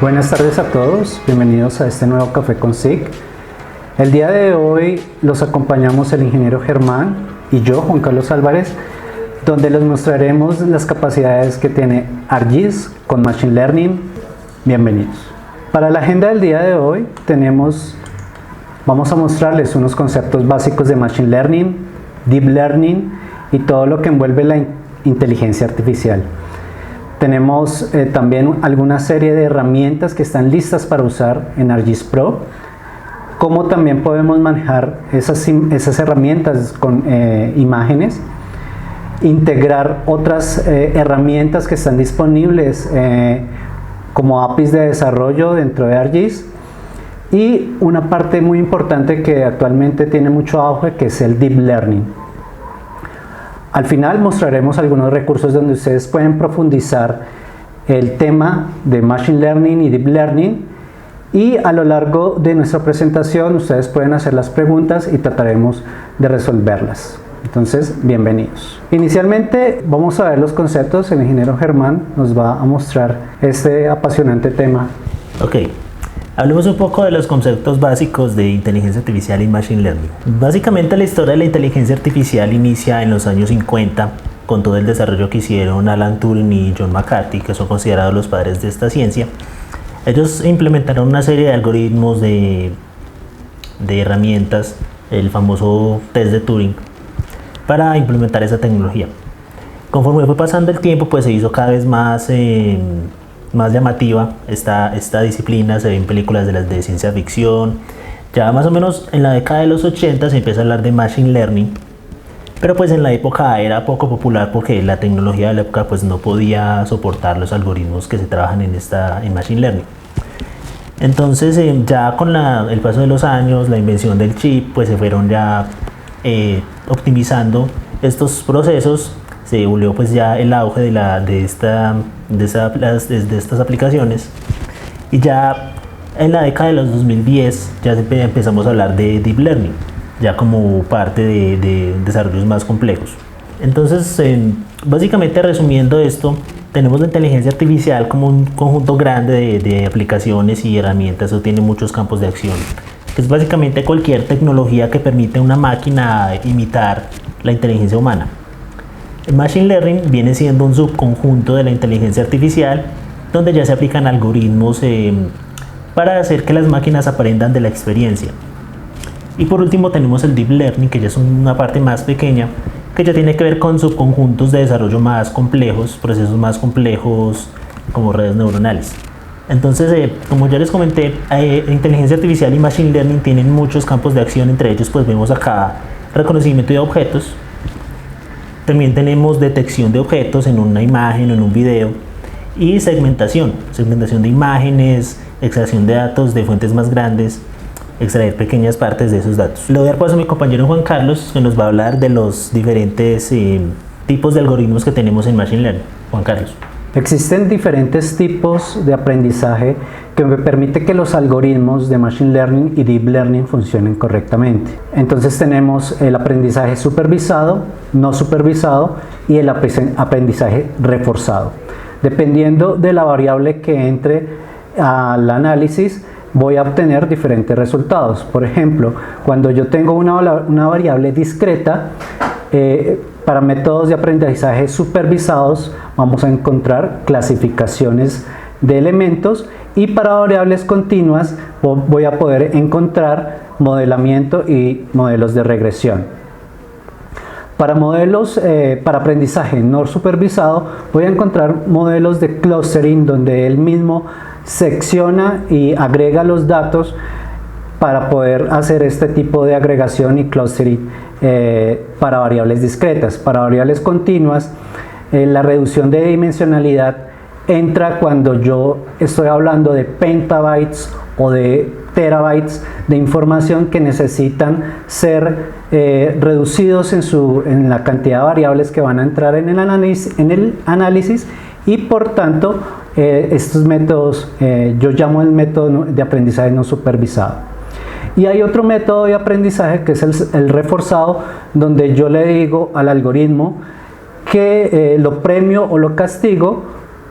Buenas tardes a todos, bienvenidos a este nuevo Café con SIG. El día de hoy los acompañamos el ingeniero Germán y yo, Juan Carlos Álvarez, donde les mostraremos las capacidades que tiene ArcGIS con Machine Learning. Bienvenidos. Para la agenda del día de hoy vamos a mostrarles unos conceptos básicos de Machine Learning, Deep Learning y todo lo que envuelve la inteligencia artificial. Tenemos también alguna serie de herramientas que están listas para usar en ArcGIS Pro, cómo también podemos manejar esas herramientas con imágenes, integrar otras herramientas que están disponibles como APIs de desarrollo dentro de ArcGIS, y una parte muy importante que actualmente tiene mucho auge, que es el Deep Learning. Al final mostraremos algunos recursos donde ustedes pueden profundizar el tema de Machine Learning y Deep Learning, y a lo largo de nuestra presentación ustedes pueden hacer las preguntas y trataremos de resolverlas. Entonces, bienvenidos. Inicialmente vamos a ver los conceptos. El ingeniero Germán nos va a mostrar este apasionante tema. Ok. Hablemos un poco de los conceptos básicos de inteligencia artificial y machine learning. Básicamente la historia de la inteligencia artificial inicia en los años 50 con todo el desarrollo que hicieron Alan Turing y John McCarthy, que son considerados los padres de esta ciencia. Ellos implementaron una serie de algoritmos de herramientas, el famoso test de Turing, para implementar esa tecnología. Conforme fue pasando el tiempo, pues se hizo cada vez más llamativa esta disciplina. Se ven películas de las de ciencia ficción. Ya más o menos en la década de los 80 se empieza a hablar de Machine Learning, pero pues en la época era poco popular porque la tecnología de la época pues no podía soportar los algoritmos que se trabajan en Machine Learning. Entonces ya con el paso de los años, la invención del chip, pues se fueron ya optimizando estos procesos. Se volvió pues ya el auge de estas aplicaciones, y ya en la década de los 2010 ya empezamos a hablar de Deep Learning, ya como parte de desarrollos más complejos. Entonces, básicamente resumiendo esto, tenemos la inteligencia artificial como un conjunto grande de aplicaciones y herramientas. Eso tiene muchos campos de acción, que es básicamente cualquier tecnología que permite a una máquina imitar la inteligencia humana. El Machine Learning viene siendo un subconjunto de la inteligencia artificial, donde ya se aplican algoritmos para hacer que las máquinas aprendan de la experiencia. Y por último tenemos el Deep Learning, que ya es una parte más pequeña, que ya tiene que ver con subconjuntos de desarrollo más complejos, procesos más complejos como redes neuronales. Entonces, como ya les comenté, inteligencia artificial y Machine Learning tienen muchos campos de acción. Entre ellos pues vemos acá reconocimiento de objetos. También tenemos detección de objetos en una imagen o en un video, y segmentación de imágenes, extracción de datos de fuentes más grandes, extraer pequeñas partes de esos datos. Le voy a dar paso a mi compañero Juan Carlos, que nos va a hablar de los diferentes tipos de algoritmos que tenemos en Machine Learning. Juan Carlos. Existen diferentes tipos de aprendizaje que me permiten que los algoritmos de Machine Learning y Deep Learning funcionen correctamente. Entonces tenemos el aprendizaje supervisado, no supervisado y el aprendizaje reforzado. Dependiendo de la variable que entre al análisis, voy a obtener diferentes resultados. Por ejemplo, cuando yo tengo una variable discreta, para métodos de aprendizaje supervisados vamos a encontrar clasificaciones de elementos, y para variables continuas voy a poder encontrar modelamiento y modelos de regresión. Para modelos para aprendizaje no supervisado voy a encontrar modelos de clustering, donde él mismo secciona y agrega los datos para poder hacer este tipo de agregación y clustering para variables discretas. Para variables continuas, la reducción de dimensionalidad entra cuando yo estoy hablando de petabytes o de terabytes de información que necesitan ser reducidos en la cantidad de variables que van a entrar en el análisis, y por tanto estos métodos yo llamo el método de aprendizaje no supervisado. Y hay otro método de aprendizaje que es el reforzado, donde yo le digo al algoritmo que lo premio o lo castigo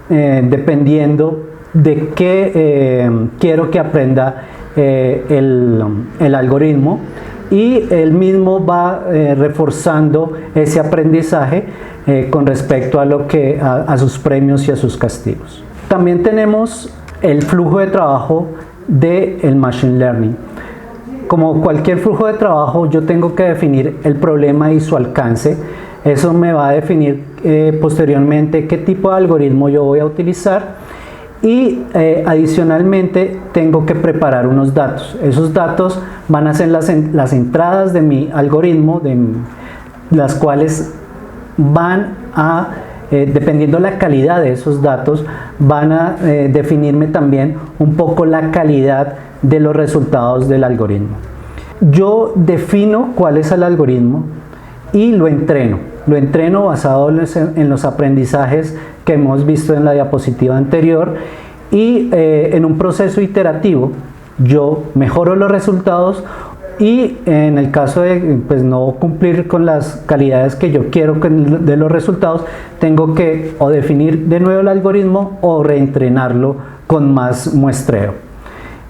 dependiendo de qué quiero que aprenda el algoritmo, y él mismo va reforzando ese aprendizaje con respecto a sus premios y a sus castigos. También tenemos el flujo de trabajo del Machine Learning. Como cualquier flujo de trabajo, yo tengo que definir el problema y su alcance. Eso me va a definir posteriormente qué tipo de algoritmo yo voy a utilizar, y adicionalmente tengo que preparar unos datos. Esos datos van a ser las entradas de mi algoritmo, las cuales van a, dependiendo de la calidad de esos datos, van a definirme también un poco la calidad de los resultados del algoritmo. Yo defino cuál es el algoritmo y lo entreno basado en los aprendizajes que hemos visto en la diapositiva anterior, y en un proceso iterativo yo mejoro los resultados, y en el caso de no cumplir con las calidades que yo quiero de los resultados, tengo que o definir de nuevo el algoritmo o reentrenarlo con más muestreo.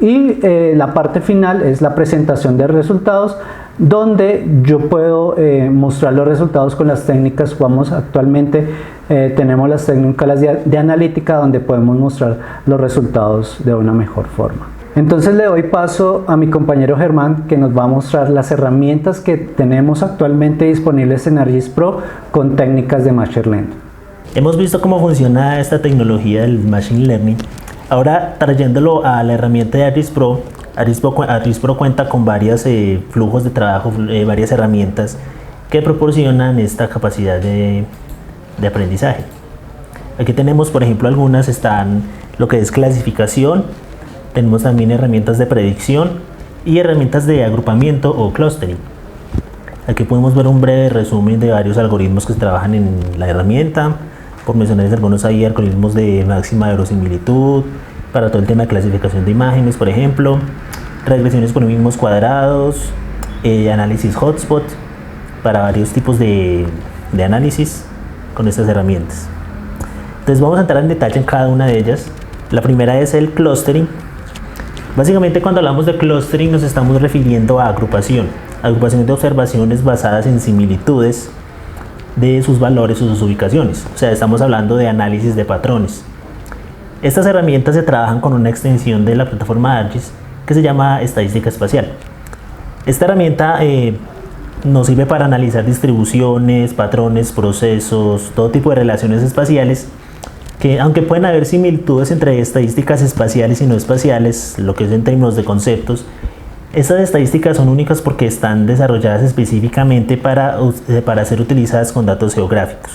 Y la parte final es la presentación de resultados, donde yo puedo mostrar los resultados con las técnicas. Actualmente tenemos las técnicas de analítica, donde podemos mostrar los resultados de una mejor forma. Entonces le doy paso a mi compañero Germán, que nos va a mostrar las herramientas que tenemos actualmente disponibles en ArcGIS Pro con técnicas de Machine Learning. Hemos visto cómo funciona esta tecnología del Machine Learning. Ahora, trayéndolo a la herramienta de ArcGIS Pro, ArcGIS Pro cuenta con varios flujos de trabajo, varias herramientas que proporcionan esta capacidad de aprendizaje. Aquí tenemos, por ejemplo, algunas están lo que es clasificación, tenemos también herramientas de predicción y herramientas de agrupamiento o clustering. Aquí podemos ver un breve resumen de varios algoritmos que se trabajan en la herramienta. Por mencionarles algunos, hay algoritmos de máxima verosimilitud para todo el tema de clasificación de imágenes, por ejemplo, regresiones polinomios cuadrados, análisis hotspot para varios tipos de análisis con estas herramientas. Entonces vamos a entrar en detalle en cada una de ellas. La primera es el clustering. Básicamente, cuando hablamos de clustering nos estamos refiriendo a agrupación de observaciones basadas en similitudes de sus valores o sus ubicaciones. O sea, estamos hablando de análisis de patrones. Estas herramientas se trabajan con una extensión de la plataforma ArcGIS que se llama estadística espacial. Esta herramienta nos sirve para analizar distribuciones, patrones, procesos, todo tipo de relaciones espaciales, que aunque pueden haber similitudes entre estadísticas espaciales y no espaciales, lo que es en términos de conceptos, estas estadísticas son únicas porque están desarrolladas específicamente para ser utilizadas con datos geográficos.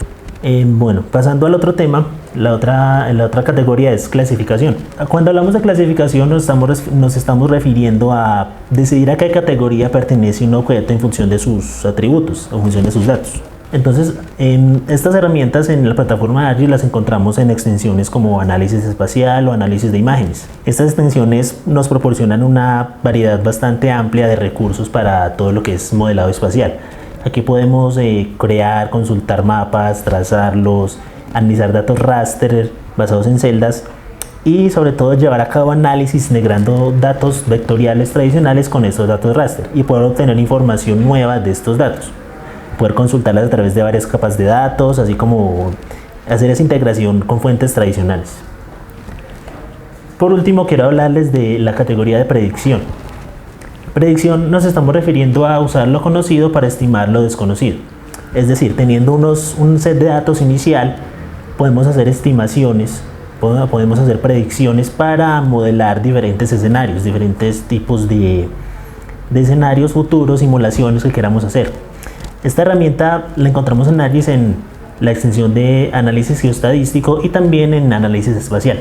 Bueno, pasando al otro tema, la otra categoría es clasificación. Cuando hablamos de clasificación nos estamos refiriendo a decidir a qué categoría pertenece un objeto en función de sus atributos, en función de sus datos. Entonces, estas herramientas en la plataforma de ArcGIS las encontramos en extensiones como análisis espacial o análisis de imágenes. Estas extensiones nos proporcionan una variedad bastante amplia de recursos para todo lo que es modelado espacial. Aquí podemos crear, consultar mapas, trazarlos, analizar datos raster basados en celdas y sobre todo llevar a cabo análisis integrando datos vectoriales tradicionales con estos datos raster y poder obtener información nueva de estos datos. Poder consultarlas a través de varias capas de datos, así como hacer esa integración con fuentes tradicionales. Por último, quiero hablarles de la categoría de predicción. Predicción nos estamos refiriendo a usar lo conocido para estimar lo desconocido. Es decir, teniendo un set de datos inicial, podemos hacer estimaciones, podemos hacer predicciones para modelar diferentes escenarios, diferentes tipos de escenarios futuros, simulaciones que queramos hacer. Esta herramienta la encontramos en ArcGIS en la extensión de análisis geoestadístico y también en análisis espacial.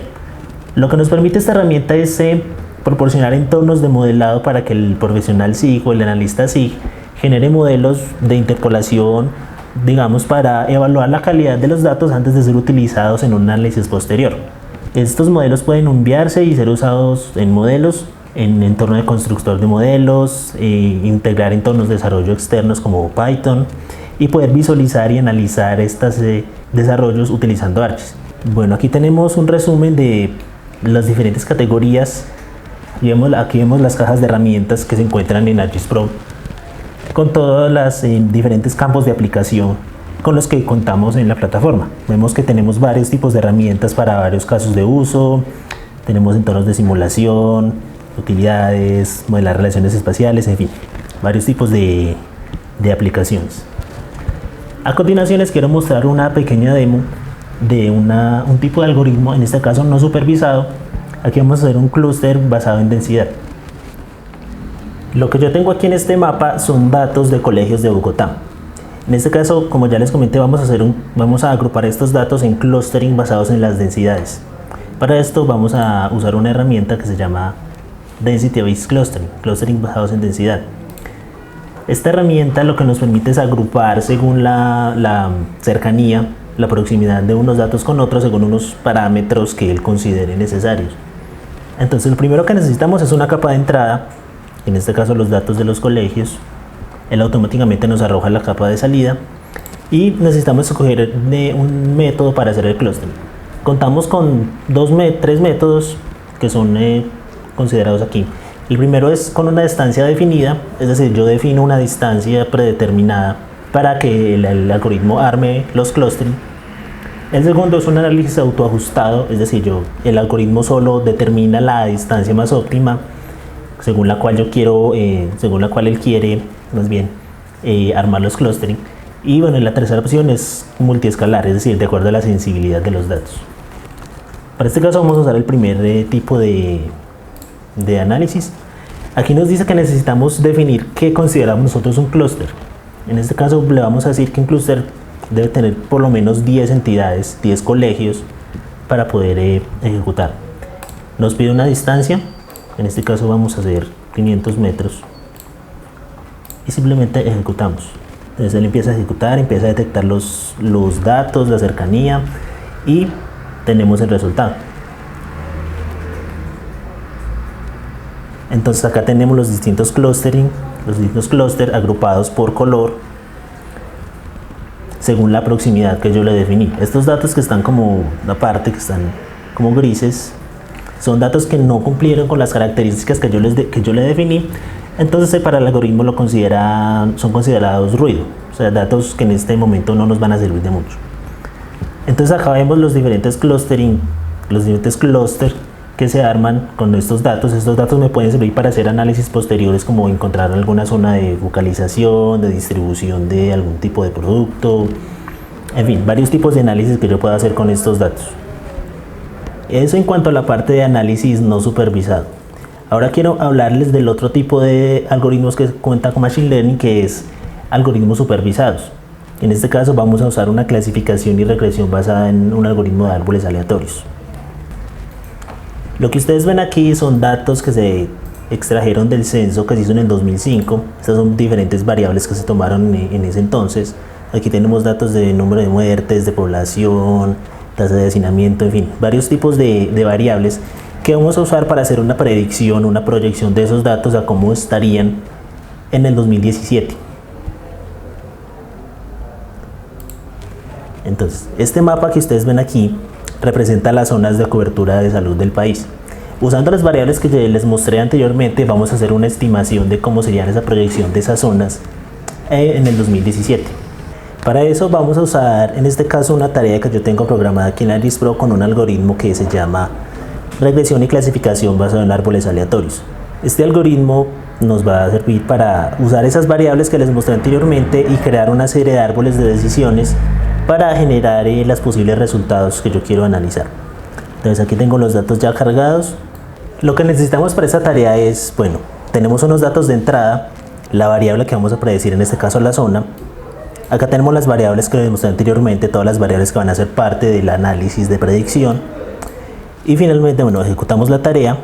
Lo que nos permite esta herramienta es proporcionar entornos de modelado para que el profesional SIG o el analista SIG genere modelos de interpolación, digamos, para evaluar la calidad de los datos antes de ser utilizados en un análisis posterior. Estos modelos pueden enviarse y ser usados en modelos, en entorno de constructor de modelos, integrar entornos de desarrollo externos como Python y poder visualizar y analizar estos desarrollos utilizando ArcGIS. Bueno, aquí tenemos un resumen de las diferentes categorías. Aquí vemos las cajas de herramientas que se encuentran en ArcGIS Pro con todos los diferentes campos de aplicación con los que contamos en la plataforma. Vemos que tenemos varios tipos de herramientas para varios casos de uso. Tenemos entornos de simulación, utilidades, modelar relaciones espaciales, en fin, varios tipos de aplicaciones. A continuación les quiero mostrar una pequeña demo de un tipo de algoritmo, en este caso no supervisado. Aquí vamos a hacer un clúster basado en densidad. Lo que yo tengo aquí en este mapa son datos de colegios de Bogotá. En este caso, como ya les comenté, vamos a agrupar estos datos en clustering basados en las densidades. Para esto vamos a usar una herramienta que se llama Density Based Clustering, clustering basados en densidad. Esta herramienta lo que nos permite es agrupar según la cercanía, la proximidad de unos datos con otros según unos parámetros que él considere necesarios. Entonces lo primero que necesitamos es una capa de entrada, en este caso los datos de los colegios. Él automáticamente nos arroja la capa de salida y necesitamos escoger un método para hacer el clustering. Contamos con tres métodos que son considerados aquí. El primero es con una distancia definida, es decir, yo defino una distancia predeterminada para que el algoritmo arme los clustering. El segundo es un análisis autoajustado, es decir, el algoritmo solo determina la distancia más óptima según la cual él quiere más bien armar los clustering. Y bueno, la tercera opción es multiescalar, es decir, de acuerdo a la sensibilidad de los datos. Para este caso vamos a usar el primer tipo de análisis. Aquí nos dice que necesitamos definir qué consideramos nosotros un clúster. En este caso le vamos a decir que un clúster debe tener por lo menos 10 entidades, 10 colegios para poder ejecutar. Nos pide una distancia, en este caso vamos a hacer 500 metros y simplemente ejecutamos. Entonces él empieza a ejecutar, empieza a detectar los datos, la cercanía y tenemos el resultado. Entonces acá tenemos los distintos clustering, los distintos clúster agrupados por color según la proximidad que yo le definí. Estos datos que están como aparte, que están como grises, son datos que no cumplieron con las características que yo le definí. Entonces para el algoritmo son considerados ruido, o sea, datos que en este momento no nos van a servir de mucho. Entonces acá vemos los diferentes clustering, los diferentes clúster que se arman con estos datos. Estos datos me pueden servir para hacer análisis posteriores, como encontrar alguna zona de focalización, de distribución de algún tipo de producto, en fin, varios tipos de análisis que yo puedo hacer con estos datos. Eso en cuanto a la parte de análisis no supervisado. Ahora quiero hablarles del otro tipo de algoritmos que cuenta con Machine Learning, que es algoritmos supervisados. En este caso vamos a usar una clasificación y regresión basada en un algoritmo de árboles aleatorios. Lo que ustedes ven aquí son datos que se extrajeron del censo que se hizo en el 2005. Estas son diferentes variables que se tomaron en ese entonces. Aquí tenemos datos de número de muertes, de población, tasa de hacinamiento, en fin, varios tipos de variables que vamos a usar para hacer una predicción, una proyección de esos datos a cómo estarían en el 2017. Entonces, este mapa que ustedes ven aquí representa las zonas de cobertura de salud del país. Usando las variables que les mostré anteriormente, vamos a hacer una estimación de cómo sería esa proyección de esas zonas en el 2017. Para eso vamos a usar, en este caso, una tarea que yo tengo programada aquí en ArcGIS Pro con un algoritmo que se llama regresión y clasificación basado en árboles aleatorios. Este algoritmo nos va a servir para usar esas variables que les mostré anteriormente y crear una serie de árboles de decisiones para generar los posibles resultados que yo quiero analizar. Entonces aquí tengo los datos ya cargados. Lo que necesitamos para esta tarea es, bueno, tenemos unos datos de entrada, la variable que vamos a predecir, en este caso la zona. Acá tenemos las variables que les mostré anteriormente, todas las variables que van a ser parte del análisis de predicción. Y finalmente, bueno, ejecutamos la tarea.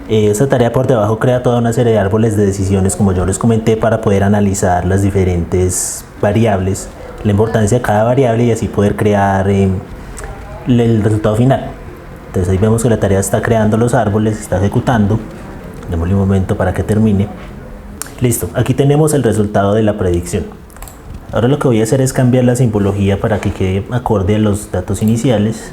Esta tarea por debajo crea toda una serie de árboles de decisiones, como yo les comenté, para poder analizar las diferentes variables, la importancia de cada variable y así poder crear el resultado final. Entonces ahí vemos que la tarea está creando los árboles, está ejecutando. Démosle un momento para que termine. Listo, aquí tenemos el resultado de la predicción. Ahora lo que voy a hacer es cambiar la simbología para que quede acorde a los datos iniciales.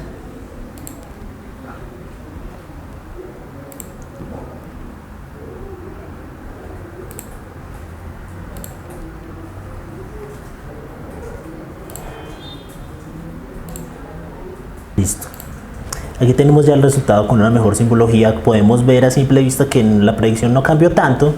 Aquí tenemos ya el resultado con una mejor simbología. Podemos ver a simple vista que la predicción no cambió tanto.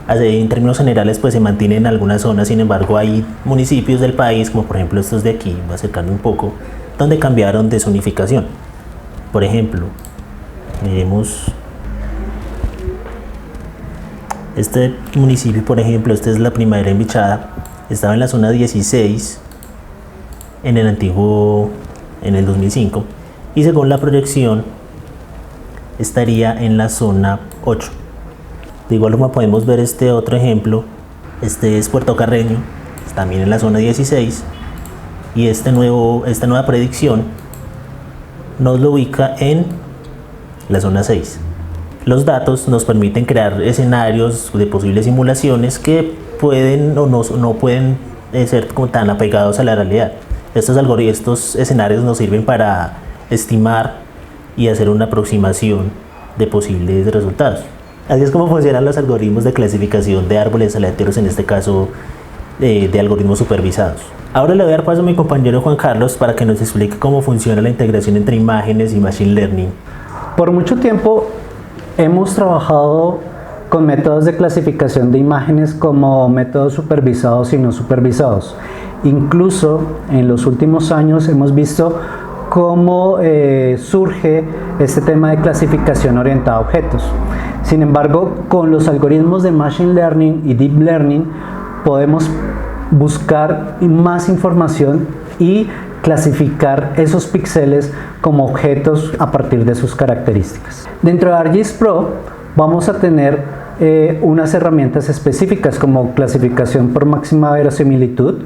En términos generales pues se mantiene en algunas zonas, sin embargo hay municipios del país, como por ejemplo estos de aquí, voy a acercarme un poco, donde cambiaron de zonificación. Por ejemplo, miremos este municipio, por ejemplo, esta es la Primavera Embichada, estaba en la zona 16 en el 2005, y según la proyección estaría en la zona 8. De igual forma podemos ver este otro ejemplo, este es Puerto Carreño, también en la zona 16, y esta nueva predicción nos lo ubica en la zona 6. Los datos nos permiten crear escenarios de posibles simulaciones que pueden o no pueden ser como tan apegados a la realidad. Estos escenarios nos sirven para estimar y hacer una aproximación de posibles resultados. Así es como funcionan los algoritmos de clasificación de árboles aleatorios, en este caso de algoritmos supervisados. Ahora le voy a dar paso a mi compañero Juan Carlos para que nos explique cómo funciona la integración entre imágenes y Machine Learning. Por mucho tiempo hemos trabajado con métodos de clasificación de imágenes como métodos supervisados y no supervisados. Incluso en los últimos años hemos visto cómo surge este tema de clasificación orientada a objetos. Sin embargo, con los algoritmos de Machine Learning y Deep Learning podemos buscar más información y clasificar esos píxeles como objetos a partir de sus características. Dentro de ArcGIS Pro vamos a tener unas herramientas específicas como clasificación por máxima verosimilitud,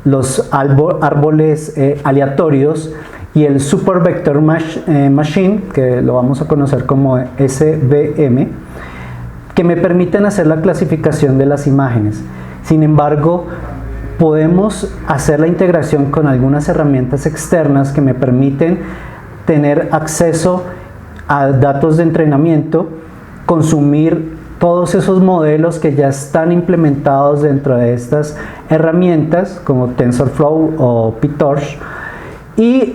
los árboles aleatorios y el Super Vector Machine, que lo vamos a conocer como SVM, que me permiten hacer la clasificación de las imágenes. Sin embargo, podemos hacer la integración con algunas herramientas externas que me permiten tener acceso a datos de entrenamiento, consumir todos esos modelos que ya están implementados dentro de estas herramientas como TensorFlow o PyTorch, y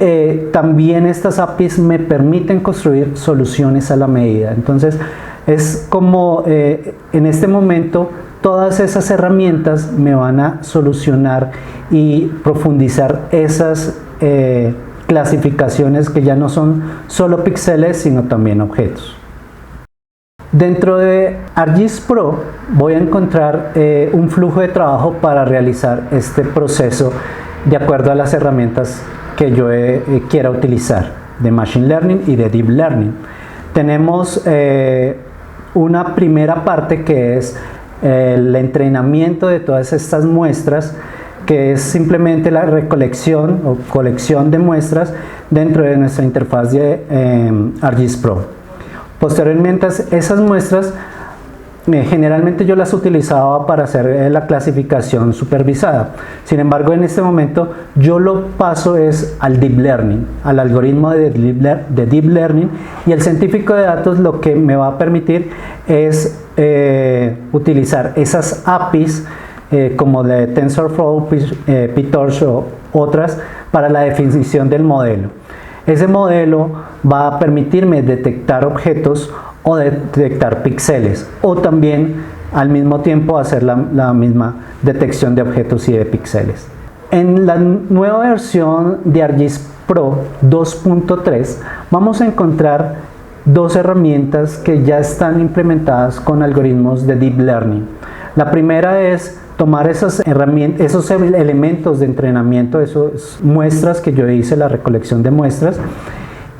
también estas APIs me permiten construir soluciones a la medida. Entonces es como en este momento todas esas herramientas me van a solucionar y profundizar esas clasificaciones que ya no son solo píxeles sino también objetos. Dentro de ArcGIS Pro voy a encontrar un flujo de trabajo para realizar este proceso de acuerdo a las herramientas que yo quiera utilizar de Machine Learning y de Deep Learning. Tenemos una primera parte que es el entrenamiento de todas estas muestras, que es simplemente la recolección o colección de muestras dentro de nuestra interfaz de ArcGIS Pro. Posteriormente, esas muestras generalmente yo las utilizaba para hacer la clasificación supervisada. Sin embargo, en este momento yo lo paso al Deep Learning, al algoritmo de Deep Learning, y el científico de datos lo que me va a permitir es utilizar esas APIs como de TensorFlow, PyTorch o otras para la definición del modelo. Ese modelo va a permitirme detectar objetos o detectar píxeles, o también al mismo tiempo hacer la misma detección de objetos y de píxeles. En la nueva versión de ArcGIS Pro 2.3 vamos a encontrar dos herramientas que ya están implementadas con algoritmos de Deep Learning. La primera es tomar esas herramientas, esos elementos de entrenamiento, esas muestras que yo hice, la recolección de muestras,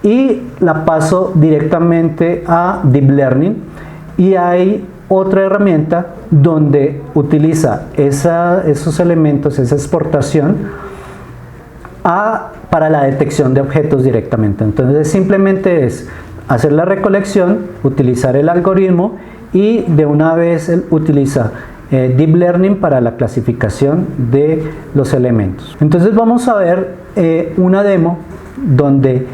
y la paso directamente a Deep Learning, y hay otra herramienta donde utiliza esos elementos, esa exportación para la detección de objetos directamente. Entonces simplemente es hacer la recolección, utilizar el algoritmo, y de una vez utiliza Deep Learning para la clasificación de los elementos. Entonces vamos a ver una demo donde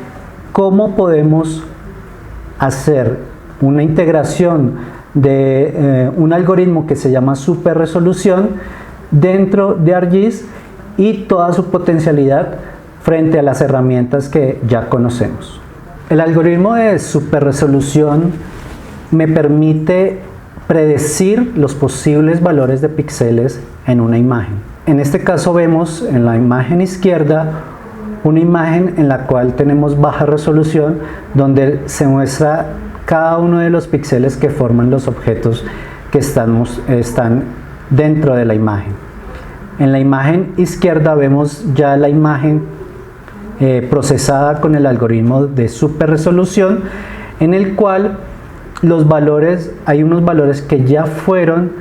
cómo podemos hacer una integración de un algoritmo que se llama super resolución dentro de ArcGIS y toda su potencialidad frente a las herramientas que ya conocemos. El algoritmo de superresolución me permite predecir los posibles valores de píxeles en una imagen. En este caso vemos en la imagen izquierda una imagen en la cual tenemos baja resolución, donde se muestra cada uno de los píxeles que forman los objetos que están dentro de la imagen. En la imagen izquierda vemos ya la imagen procesada con el algoritmo de superresolución, en el cual hay unos valores que ya fueron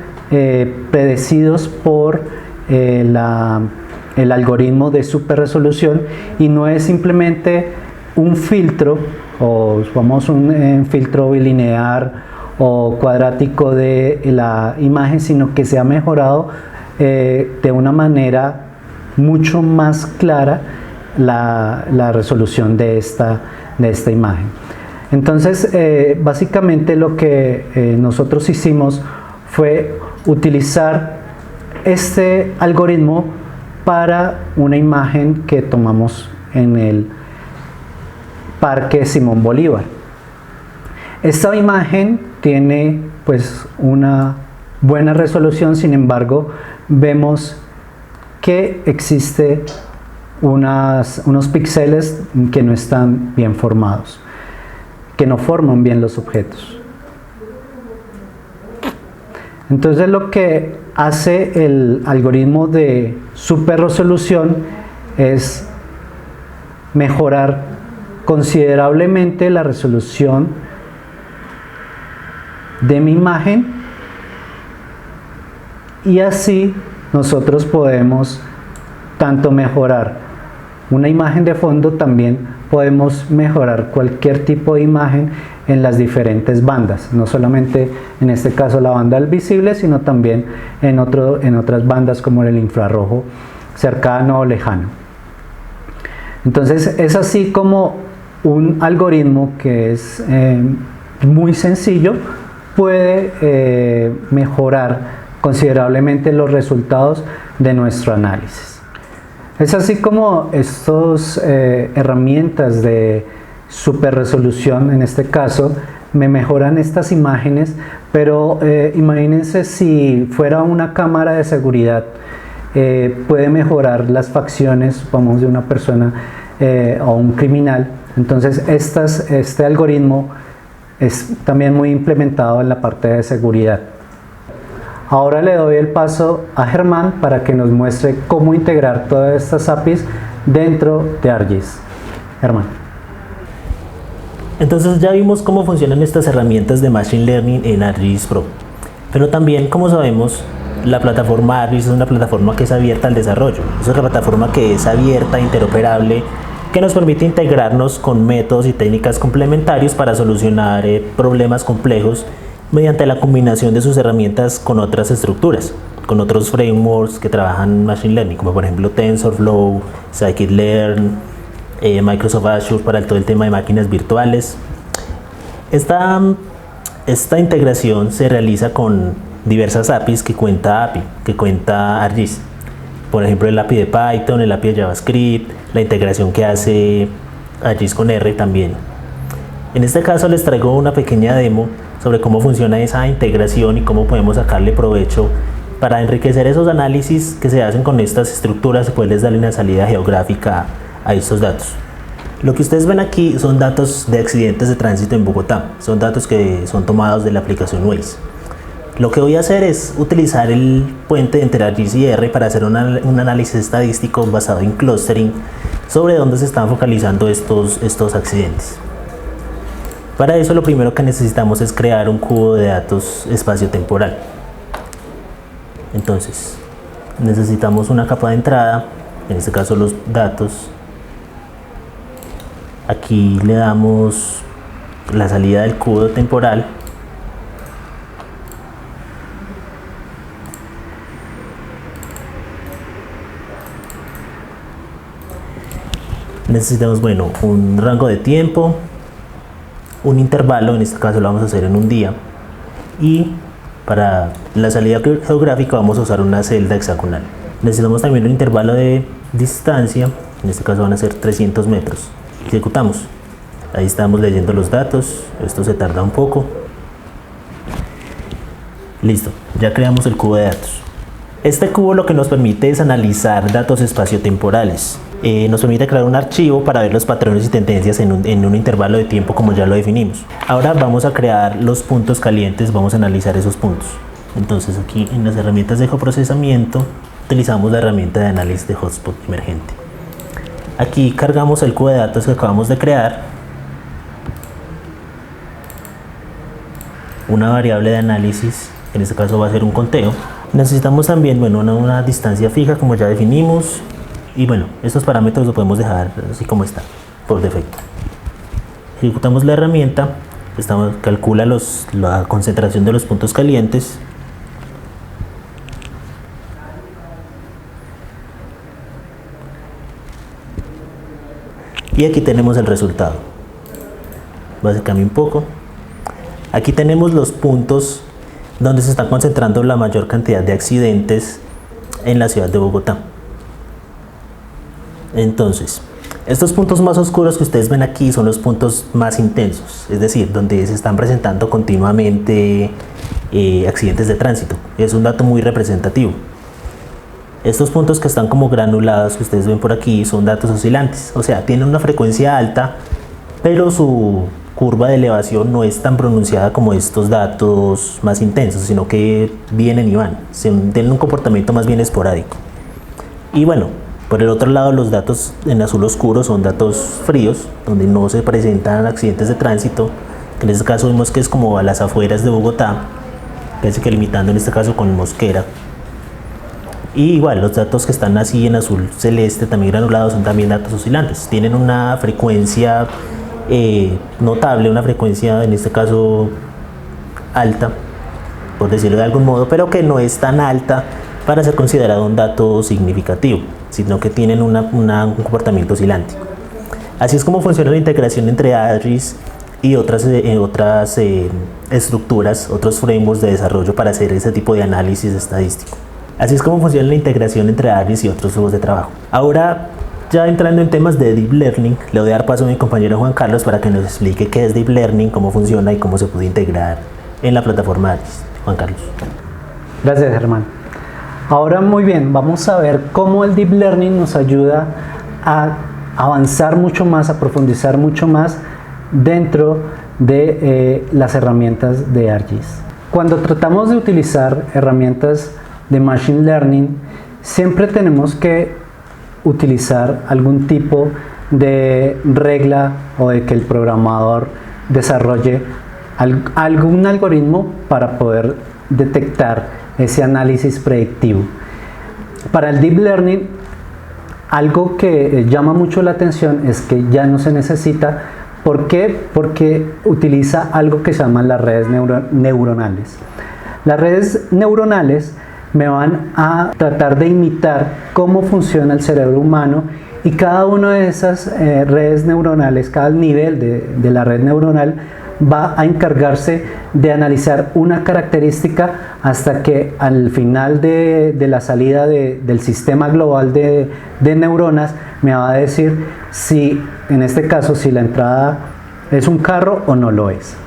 predecidos por el algoritmo de superresolución, y no es simplemente un filtro, o supongamos un filtro bilinear o cuadrático de la imagen, sino que se ha mejorado de una manera mucho más clara la resolución de esta imagen. Entonces, básicamente lo que nosotros hicimos fue utilizar este algoritmo para una imagen que tomamos en el Parque Simón Bolívar. Esta imagen tiene pues una buena resolución, sin embargo, vemos que existe unos píxeles que no están bien formados, que no forman bien los objetos. Entonces lo que hace el algoritmo de superresolución es mejorar considerablemente la resolución de mi imagen, y así nosotros podemos tanto mejorar una imagen de fondo, también podemos mejorar cualquier tipo de imagen en las diferentes bandas, no solamente en este caso la banda del visible, sino también en otras bandas como el infrarrojo cercano o lejano. Entonces es así como un algoritmo que es muy sencillo puede mejorar considerablemente los resultados de nuestro análisis. Es así como estas herramientas de superresolución, en este caso, me mejoran estas imágenes, pero imagínense si fuera una cámara de seguridad, puede mejorar las facciones, vamos, de una persona o un criminal. Entonces este algoritmo es también muy implementado en la parte de seguridad. Ahora le doy el paso a Germán para que nos muestre cómo integrar todas estas APIs dentro de ArcGIS. Germán. Entonces ya vimos cómo funcionan estas herramientas de Machine Learning en ArcGIS Pro. Pero también, como sabemos, la plataforma ArcGIS es una plataforma que es abierta al desarrollo. Es una plataforma que es abierta, interoperable, que nos permite integrarnos con métodos y técnicas complementarios para solucionar problemas complejos mediante la combinación de sus herramientas con otras estructuras, con otros frameworks que trabajan Machine Learning, como por ejemplo TensorFlow, Scikit-learn, Microsoft Azure para todo el tema de máquinas virtuales. Esta integración se realiza con diversas APIs que cuenta ArcGIS. Por ejemplo, el API de Python, el API de JavaScript, la integración que hace ArcGIS con R también. En este caso les traigo una pequeña demo sobre cómo funciona esa integración y cómo podemos sacarle provecho para enriquecer esos análisis que se hacen con estas estructuras y poderles darle una salida geográfica a estos datos. Lo que ustedes ven aquí son datos de accidentes de tránsito en Bogotá, son datos que son tomados de la aplicación Waze. Lo que voy a hacer es utilizar el puente entre ArcGIS y R para hacer un análisis estadístico basado en clustering sobre dónde se están focalizando estos accidentes. Para eso lo primero que necesitamos es crear un cubo de datos espaciotemporal. Entonces necesitamos una capa de entrada, en este caso los datos. Aquí le damos la salida del cubo temporal. Necesitamos, bueno, un rango de tiempo, un intervalo, en este caso lo vamos a hacer en un día, y para la salida geográfica vamos a usar una celda hexagonal. Necesitamos también un intervalo de distancia, en este caso van a ser 300 metros. Ejecutamos. Ahí estamos leyendo los datos, esto se tarda un poco. Listo, ya creamos el cubo de datos. Este cubo lo que nos permite es analizar datos espaciotemporales. Nos permite crear un archivo para ver los patrones y tendencias en un intervalo de tiempo como ya lo definimos. Ahora vamos a crear los puntos calientes, vamos a analizar esos puntos. Entonces aquí en las herramientas de coprocesamiento utilizamos la herramienta de análisis de hotspot emergente. Aquí cargamos el cubo de datos que acabamos de crear, una variable de análisis, en este caso va a ser un conteo. Necesitamos también una distancia fija como ya definimos, y bueno, estos parámetros los podemos dejar así como está por defecto. Ejecutamos la herramienta, calcula la concentración de los puntos calientes. Y aquí tenemos el resultado. Voy a acercarme un poco. Aquí tenemos los puntos donde se está concentrando la mayor cantidad de accidentes en la ciudad de Bogotá. Entonces, estos puntos más oscuros que ustedes ven aquí son los puntos más intensos, es decir, donde se están presentando continuamente accidentes de tránsito. Es un dato muy representativo. Estos puntos que están como granulados que ustedes ven por aquí son datos oscilantes, o sea, tienen una frecuencia alta, pero su curva de elevación no es tan pronunciada como estos datos más intensos, sino que vienen y van, tienen un comportamiento más bien esporádico. Y bueno, por el otro lado, los datos en azul oscuro son datos fríos, donde no se presentan accidentes de tránsito, que en este caso vemos que es como a las afueras de Bogotá, casi que limitando en este caso con Mosquera. Y igual, los datos que están así en azul celeste, también granulados, son también datos oscilantes. Tienen una frecuencia notable, una frecuencia en este caso alta, por decirlo de algún modo, pero que no es tan alta para ser considerado un dato significativo, sino que tienen un comportamiento oscilante. Así es como funciona la integración entre ARIS y otras estructuras, otros frameworks de desarrollo para hacer ese tipo de análisis estadístico. Así es como funciona la integración entre ARIS y otros flujos de trabajo. Ahora, ya entrando en temas de Deep Learning, le voy a dar paso a mi compañero Juan Carlos para que nos explique qué es Deep Learning, cómo funciona y cómo se puede integrar en la plataforma ARIS. Juan Carlos. Gracias, Germán. Ahora muy bien, vamos a ver cómo el Deep Learning nos ayuda a avanzar mucho más, a profundizar mucho más dentro de las herramientas de ARGIS. Cuando tratamos de utilizar herramientas de Machine Learning, siempre tenemos que utilizar algún tipo de regla o de que el programador desarrolle algún algoritmo para poder detectar ese análisis predictivo. Para el Deep Learning, algo que llama mucho la atención es que ya no se necesita. ¿Por qué? Porque utiliza algo que se llama las redes neuronales. Las redes neuronales me van a tratar de imitar cómo funciona el cerebro humano, y cada una de esas redes neuronales, cada nivel de la red neuronal va a encargarse de analizar una característica hasta que al final de la salida del sistema global de neuronas me va a decir si, en este caso, si la entrada es un carro o no lo es.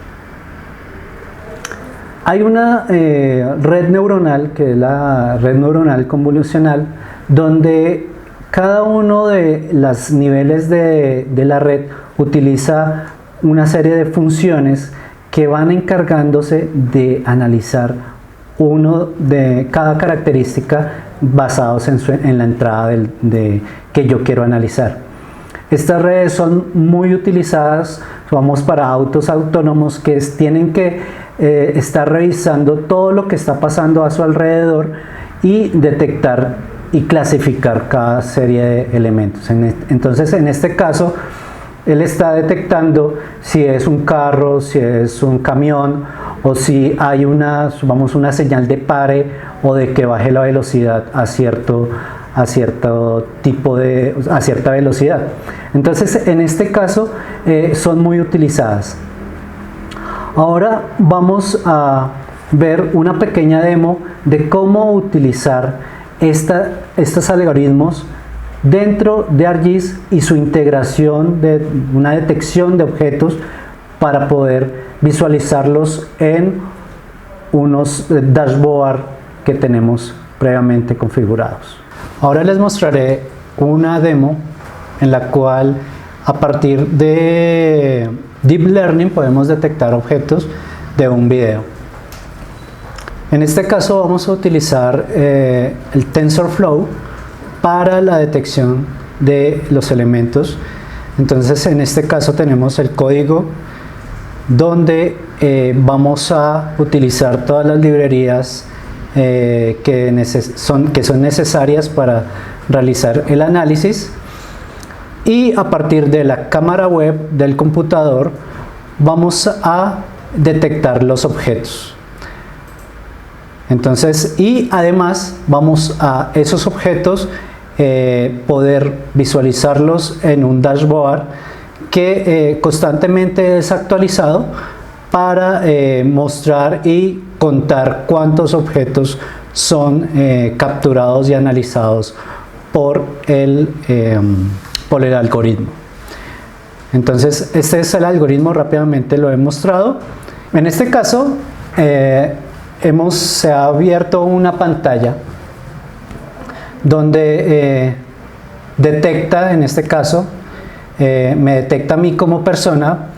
Hay una red neuronal, que es la red neuronal convolucional, donde cada uno de los niveles de la red utiliza una serie de funciones que van encargándose de analizar uno de cada característica basados en la entrada que yo quiero analizar. Estas redes son muy utilizadas, vamos, para autos autónomos que tienen que estar revisando todo lo que está pasando a su alrededor y detectar y clasificar cada serie de elementos. Entonces, en este caso, él está detectando si es un carro, si es un camión, o si hay una señal de pare o de que baje la velocidad a cierta velocidad. Entonces, en este caso, son muy utilizadas. Ahora vamos a ver una pequeña demo de cómo utilizar estos algoritmos dentro de ArcGIS y su integración de una detección de objetos para poder visualizarlos en unos dashboard que tenemos previamente configurados. Ahora les mostraré una demo en la cual a partir de Deep Learning podemos detectar objetos de un video. En este caso vamos a utilizar el TensorFlow para la detección de los elementos. Entonces en este caso tenemos el código donde vamos a utilizar todas las librerías que son necesarias para realizar el análisis, y a partir de la cámara web del computador vamos a detectar los objetos. Entonces, y además vamos a esos objetos poder visualizarlos en un dashboard que constantemente es actualizado para mostrar y contar cuántos objetos son capturados y analizados por el algoritmo. Entonces este es el algoritmo, rápidamente lo he mostrado. En este caso se ha abierto una pantalla donde detecta, en este caso me detecta a mí como persona,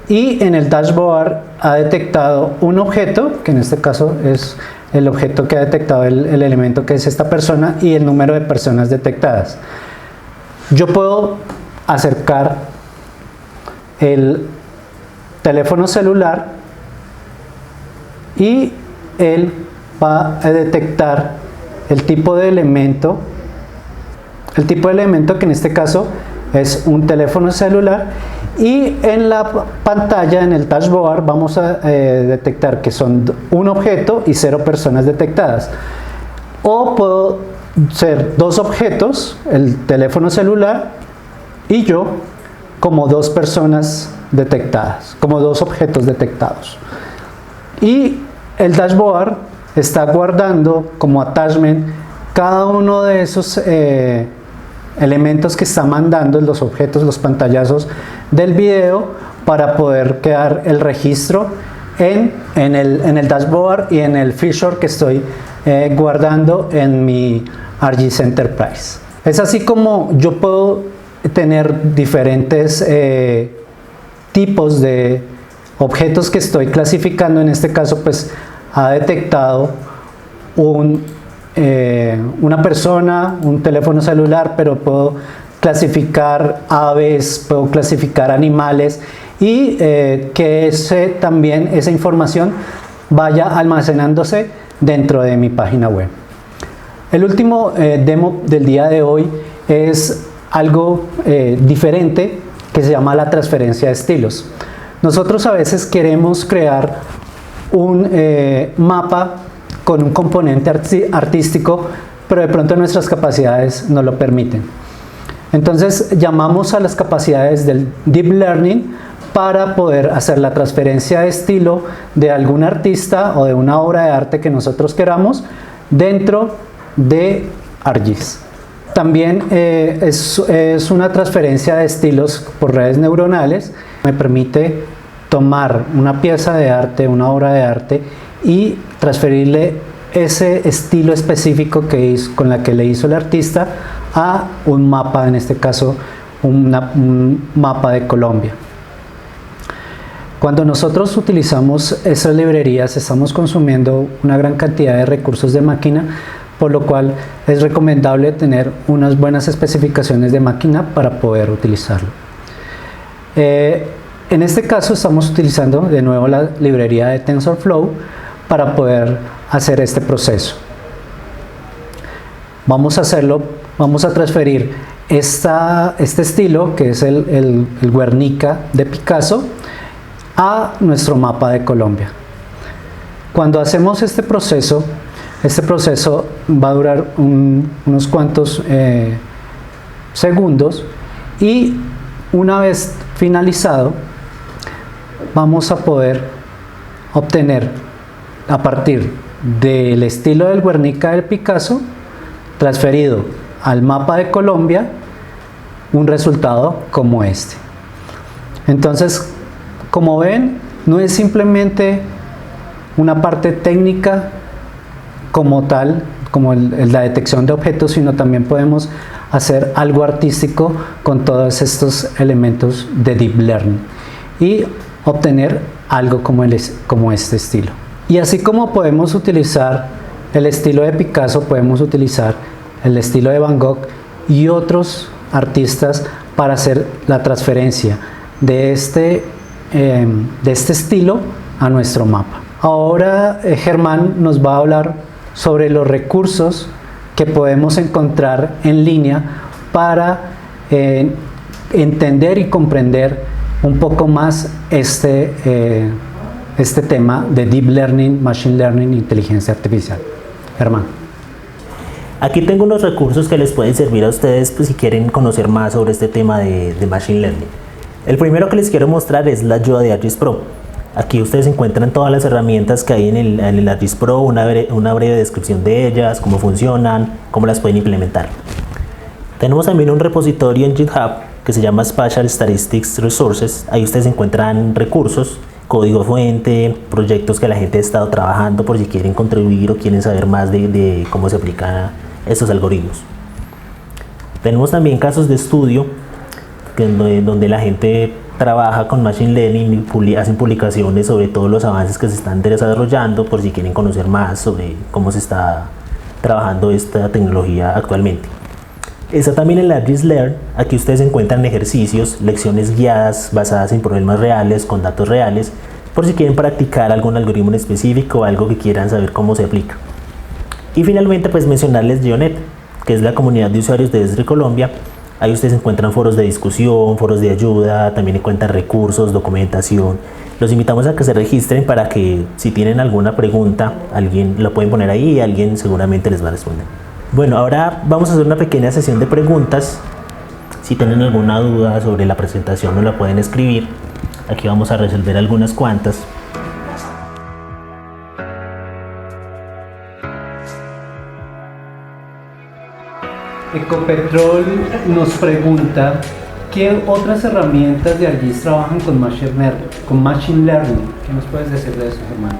y en el dashboard ha detectado un objeto, que en este caso es el objeto que ha detectado el elemento, que es esta persona, y el número de personas detectadas. Yo puedo acercar el teléfono celular y él va a detectar el tipo de elemento que en este caso es un teléfono celular, y en la pantalla, en el dashboard, vamos a detectar que son un objeto y 0 personas detectadas. O puedo ser 2 objetos, el teléfono celular y yo, como 2 personas detectadas, como 2 objetos detectados. Y el dashboard está guardando como attachment cada uno de esos elementos que está mandando, los objetos, los pantallazos del video, para poder quedar el registro en el dashboard y en el feature que estoy guardando en mi ArcGIS Enterprise. Es así como yo puedo tener diferentes tipos de objetos que estoy clasificando. En este caso pues ha detectado una persona, un teléfono celular, pero puedo clasificar aves, puedo clasificar animales, y que también esa información vaya almacenándose dentro de mi página web. El último demo del día de hoy es algo diferente, que se llama la transferencia de estilos. Nosotros a veces queremos crear un mapa con un componente artístico, pero de pronto nuestras capacidades no lo permiten. Entonces llamamos a las capacidades del Deep Learning para poder hacer la transferencia de estilo de algún artista o de una obra de arte que nosotros queramos dentro de ArcGIS. También es una transferencia de estilos por redes neuronales. Me permite tomar una pieza de arte, una obra de arte, y transferirle ese estilo específico con la que le hizo el artista a un mapa, en este caso un mapa de Colombia. Cuando nosotros utilizamos esas librerías estamos consumiendo una gran cantidad de recursos de máquina, por lo cual es recomendable tener unas buenas especificaciones de máquina para poder utilizarlo. En este caso estamos utilizando de nuevo la librería de TensorFlow para poder hacer este proceso. Vamos a transferir este estilo, que es el Guernica de Picasso, a nuestro mapa de Colombia. Cuando hacemos este proceso va a durar unos cuantos segundos, y una vez finalizado vamos a poder obtener, a partir del estilo del Guernica del Picasso transferido al mapa de Colombia, un resultado como este. Entonces, como ven, no es simplemente una parte técnica como tal, como la detección de objetos, sino también podemos hacer algo artístico con todos estos elementos de Deep Learning y obtener algo como este estilo. Y así como podemos utilizar el estilo de Picasso, podemos utilizar el estilo de Van Gogh y otros artistas para hacer la transferencia de este estilo a nuestro mapa. Ahora Germán nos va a hablar sobre los recursos que podemos encontrar en línea para entender y comprender un poco más este tema de Deep Learning, Machine Learning e Inteligencia Artificial. Germán. Aquí tengo unos recursos que les pueden servir a ustedes pues, si quieren conocer más sobre este tema de Machine Learning. El primero que les quiero mostrar es la ayuda de ArcGIS Pro. Aquí ustedes encuentran todas las herramientas que hay en el ArcGIS Pro, una breve descripción de ellas, cómo funcionan, cómo las pueden implementar. Tenemos también un repositorio en GitHub que se llama Spatial Statistics Resources. Ahí ustedes encuentran recursos, código fuente, proyectos que la gente ha estado trabajando por si quieren contribuir o quieren saber más de cómo se aplican estos algoritmos. Tenemos también casos de estudio donde la gente trabaja con Machine Learning y hacen publicaciones sobre todos los avances que se están desarrollando por si quieren conocer más sobre cómo se está trabajando esta tecnología actualmente. Está también el ArcGIS Learn. Aquí ustedes encuentran ejercicios, lecciones guiadas basadas en problemas reales con datos reales por si quieren practicar algún algoritmo en específico o algo que quieran saber cómo se aplica. Y finalmente pues mencionarles GeoNet, que es la comunidad de usuarios de Esri Colombia. Ahí ustedes encuentran foros de discusión, foros de ayuda, también encuentran recursos, documentación. Los invitamos a que se registren para que si tienen alguna pregunta, alguien lo pueden poner ahí y alguien seguramente les va a responder. Bueno, ahora vamos a hacer una pequeña sesión de preguntas. Si tienen alguna duda sobre la presentación nos la pueden escribir. Aquí vamos a resolver algunas cuantas. Ecopetrol nos pregunta ¿qué otras herramientas de ArcGIS trabajan con Machine Learning? ¿Qué nos puedes decir de eso, Germán?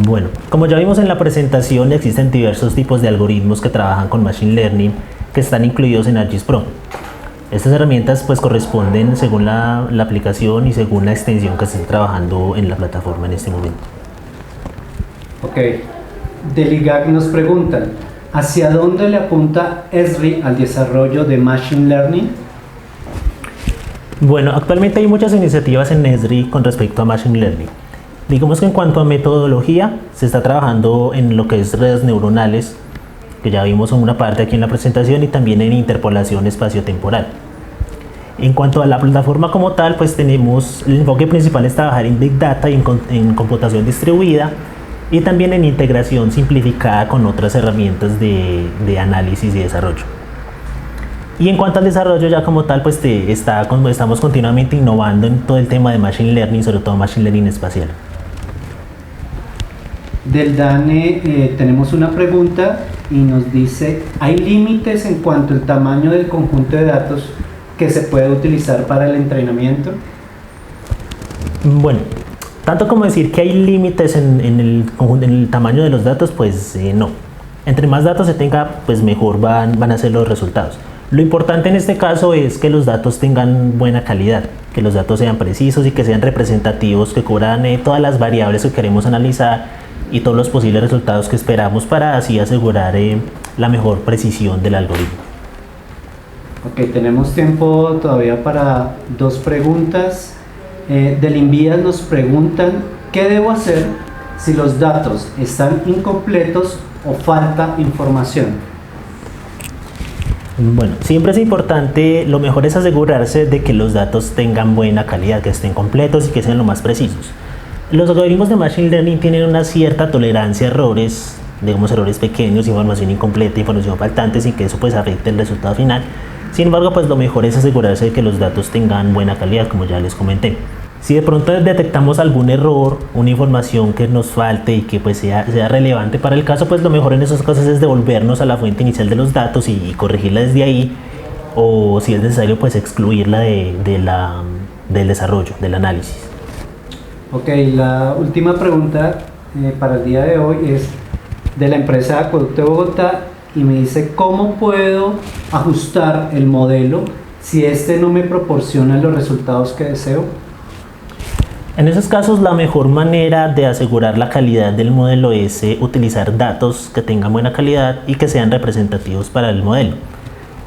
Bueno, como ya vimos en la presentación, existen diversos tipos de algoritmos que trabajan con Machine Learning que están incluidos en ArcGIS Pro. Estas herramientas pues corresponden según la aplicación y según la extensión que se esté trabajando en la plataforma en este momento. Ok, Deligag nos pregunta ¿hacia dónde le apunta Esri al desarrollo de Machine Learning? Bueno, actualmente hay muchas iniciativas en Esri con respecto a Machine Learning. Digamos que en cuanto a metodología, se está trabajando en lo que es redes neuronales, que ya vimos en una parte aquí en la presentación, y también en interpolación espaciotemporal. En cuanto a la plataforma como tal, pues tenemos el enfoque principal es trabajar en Big Data y en computación distribuida, y también en integración simplificada con otras herramientas de análisis y desarrollo. Y en cuanto al desarrollo ya como tal, pues estamos continuamente innovando en todo el tema de Machine Learning, sobre todo Machine Learning espacial. Del DANE tenemos una pregunta y nos dice ¿hay límites en cuanto al tamaño del conjunto de datos que se puede utilizar para el entrenamiento? Bueno, tanto como decir que hay límites en el tamaño de los datos, pues no. Entre más datos se tenga, pues mejor van a ser los resultados. Lo importante en este caso es que los datos tengan buena calidad, que los datos sean precisos y que sean representativos, que cubran todas las variables que queremos analizar y todos los posibles resultados que esperamos para así asegurar la mejor precisión del algoritmo. Ok, tenemos tiempo todavía para dos preguntas. Del Invías nos preguntan ¿qué debo hacer si los datos están incompletos o falta información? Bueno, siempre es importante, lo mejor es asegurarse de que los datos tengan buena calidad, que estén completos y que sean lo más precisos. Los algoritmos de Machine Learning tienen una cierta tolerancia a errores, digamos errores pequeños, información incompleta, información faltante, sin que eso pues afecte el resultado final. Sin embargo, pues lo mejor es asegurarse de que los datos tengan buena calidad, como ya les comenté. Si de pronto detectamos algún error, una información que nos falte y que pues sea relevante para el caso, pues lo mejor en esos casos es devolvernos a la fuente inicial de los datos y corregirla desde ahí, o si es necesario pues excluirla del desarrollo, del análisis. Ok, la última pregunta para el día de hoy es de la empresa Acueducto de Bogotá y me dice cómo puedo ajustar el modelo si este no me proporciona los resultados que deseo. En esos casos la mejor manera de asegurar la calidad del modelo es utilizar datos que tengan buena calidad y que sean representativos para el modelo.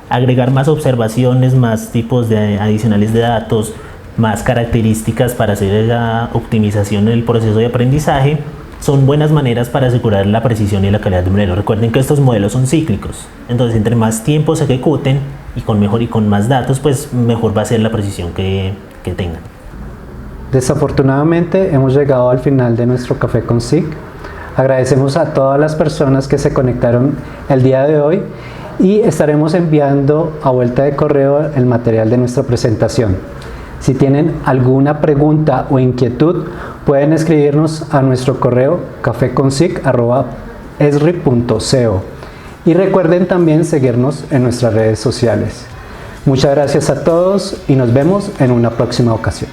Agregar más observaciones, más tipos adicionales de datos, más características para hacer esa optimización en el proceso de aprendizaje son buenas maneras para asegurar la precisión y la calidad del modelo. Recuerden que estos modelos son cíclicos, entonces entre más tiempo se ejecuten y con más datos, pues mejor va a ser la precisión que tengan. Desafortunadamente hemos llegado al final de nuestro Café con SIG. Agradecemos a todas las personas que se conectaron el día de hoy y estaremos enviando a vuelta de correo el material de nuestra presentación. Si tienen alguna pregunta o inquietud, pueden escribirnos a nuestro correo cafeconsic@esri.co y recuerden también seguirnos en nuestras redes sociales. Muchas gracias a todos y nos vemos en una próxima ocasión.